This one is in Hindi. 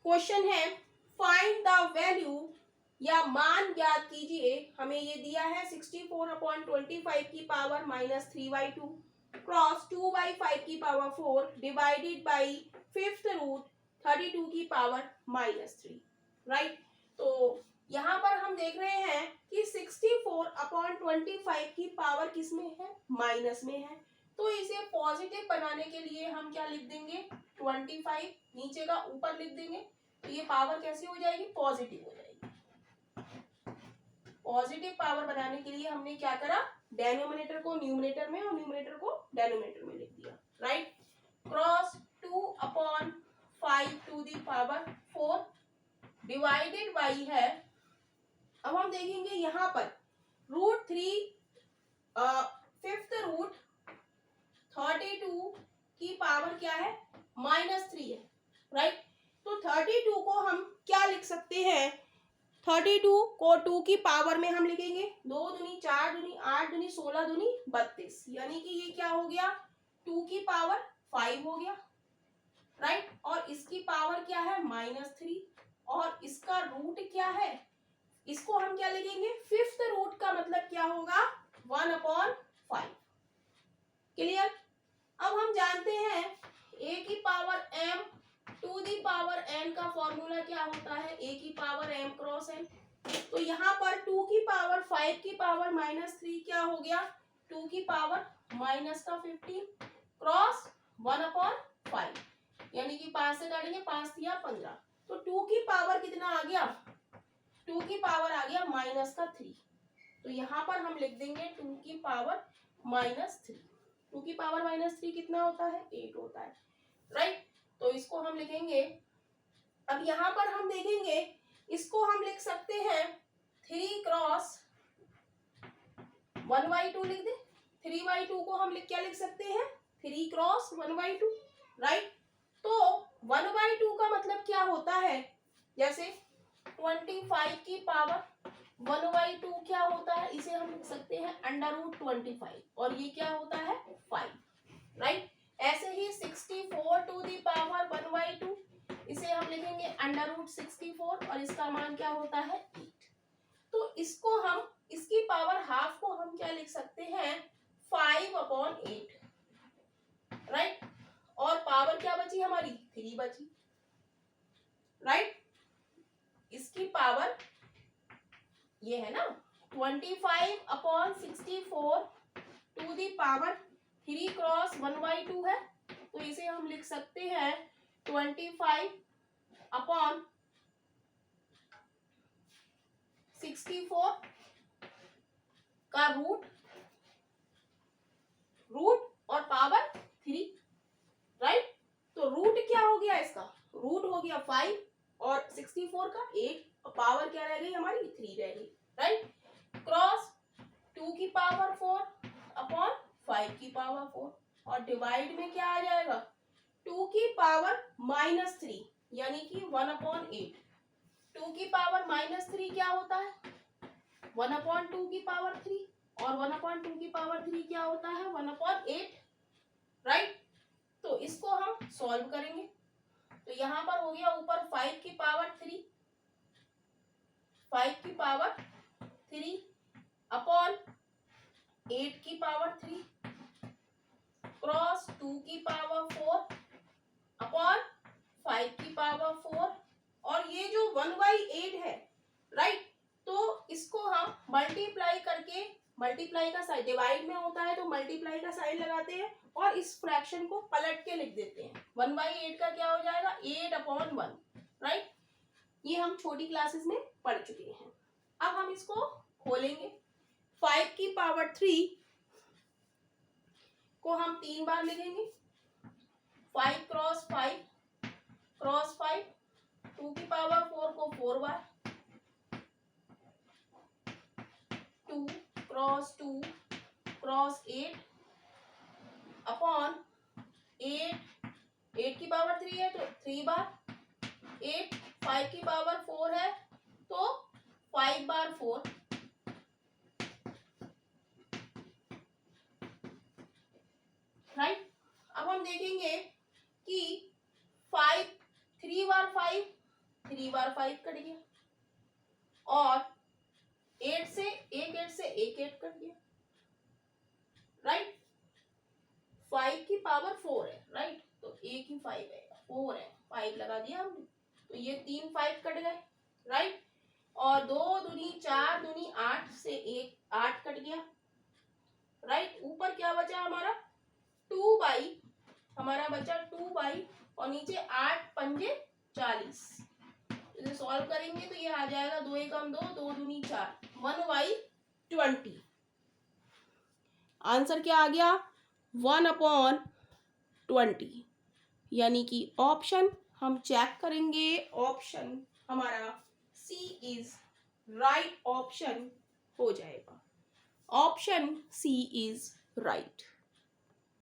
क्वेश्चन है फाइंड द वैल्यू या मान ज्ञात कीजिए। हमें ये दिया है 64/25 की पावर -3/2 क्रॉस 2/5 की power 4 divided by fifth root 32 की पावर -3, राइट। तो यहाँ पर हम देख रहे हैं कि 64/25 की पावर किस में है, माइनस में है। तो इसे पॉजिटिव बनाने के लिए हम क्या लिख देंगे, 25 नीचे का ऊपर लिख देंगे, तो ये पावर कैसी हो जाएगी, पॉजिटिव हो जाएगी। पॉजिटिव पावर बनाने के लिए हमने क्या करा, डेनोमिनेटर को न्यूमरेटर में और न्यूमरेटर को डेनोमिनेटर में लिख दिया, right. Cross 2/5 to the power 4 divided by है। अब हम देखेंगे यहाँ पर √3 फिफ्थ रूट 32 की पावर क्या है, -3 है, राइट। तो 32 को हम क्या लिख सकते हैं, 32 को 2 की पावर में हम लिखेंगे 2 दूनी 4 दूनी 8 दूनी 16 दूनी 32, यानी कि ये क्या हो गया, 2 की पावर 5 हो गया, राइट। और इसकी पावर क्या है, -3, और इसका रूट क्या है, इसको हम क्या लिखेंगे, फिफ्थ रूट का मतलब क्या होगा, 1/5। क्लियर। अब हम जानते हैं a की power m to the power n का फॉर्मूला क्या होता है, a की पावर m क्रॉस n। तो यहाँ पर 2 की पावर 5 की पावर -3 क्या हो गया, 2 की पावर -15 क्रॉस 1/5, यानी कि 5 से काटेंगे, 5 या 15, तो 2 की पावर कितना आ गया, 2 की पावर आ गया -3। तो यहाँ पर हम लिख देंगे 2 की पावर -3। 2 की पावर -3 कितना होता है, 8 होता है, राइट। तो इसको हम लिखेंगे। अब यहाँ पर हम देखेंगे, इसको हम लिख सकते हैं 3 क्रॉस 1/2 लिख दे। 3/2 को हम क्या लिख सकते हैं, 3 क्रॉस 1/2, राइट। तो 1/2 का मतलब क्या होता है, जैसे 25 की पावर 1/2 क्या होता है, इसे हम लिख सकते हैं √25, और ये क्या होता है, 5, राइट। ऐसे ही 64 टू दी पावर 1/2, इसे हम लिखेंगे √64, और इसका मान क्या होता है, 8। तो इसको हम, इसकी पावर हाफ को हम क्या लिख सकते हैं, 5/8, राइट। और पावर क्या बची हमारी, 3 बची, राइट। इसकी पावर ये है ना 25/64 टू दी पावर 3 क्रॉस 1/2 है, तो इसे हम लिख सकते हैं 25/64 का रूट और पावर 3, राइट। तो रूट क्या हो गया, इसका रूट हो गया 5 और 64 का 8, और पावर क्या रह गई हमारी, 3 रह गई, राइट। क्रॉस 2 की पावर 4/5 की पावर 4, और डिवाइड में क्या आ जाएगा, 2 की पावर -3, यानी कि 1/8। 2 की पावर -3 क्या होता है, 1/2 की पावर 3, और 1/2 की पावर 3 क्या होता है, 1/8, राइट। तो इसको हम सॉल्व करेंगे, तो यहाँ पर हो गया ऊपर 5 की पावर 3, 5 की पावर 3 अपॉन 8 की पावर 3 क्रॉस 2 की पावर 4 अपॉन 5 की पावर 4, और ये जो 1/8 है, राइट। तो इसको हम मल्टीप्लाई करके, मल्टीप्लाई का साइन डिवाइड में होता है तो मल्टीप्लाई का साइन लगाते हैं, और इस फ्रैक्शन को पलट के लिख देते हैं। 1/8 का क्या हो जाएगा, 8/1, राइट। ये हम छोटी क्लासेस में पढ़ चुके हैं। अब हम इसको खोलेंगे। 5 की पावर 3 को हम 3 बार लिखेंगे, 5 क्रॉस 5 क्रॉस 5, 2 की पावर 4 को 4 बार, 2 क्रॉस 2 क्रॉस 8 अपॉन 8 की पावर 3 है तो 3 बार, 8 5 की पावर 4 है तो 5 बार 4, राइट। अब हम देखेंगे कि 5 3 बार 5 3 बार 5 कट गया, और 8 से एक 8 कट गया, राइट। 5 की पावर 4 है, राइट, तो एक ही 5 है, 4 है, 5 लगा दिया हमने, तो ये 3 5 कट गए, राइट। और 2 दूनी 4 दूनी 8 से एक 8 कट गया, राइट। ऊपर क्या बचा हमारा 2 बाई, हमारा बचा 2 बाई, और नीचे 8 पंजे 40। इसे सॉल्व करेंगे तो ये आ जाएगा 2 एकम 2, 2 दूनी 4, 1/20। आंसर क्या आ गया 1/20, यानी कि ऑप्शन हम चेक करेंगे, ऑप्शन हमारा सी इज राइट ऑप्शन हो जाएगा, ऑप्शन सी इज राइट।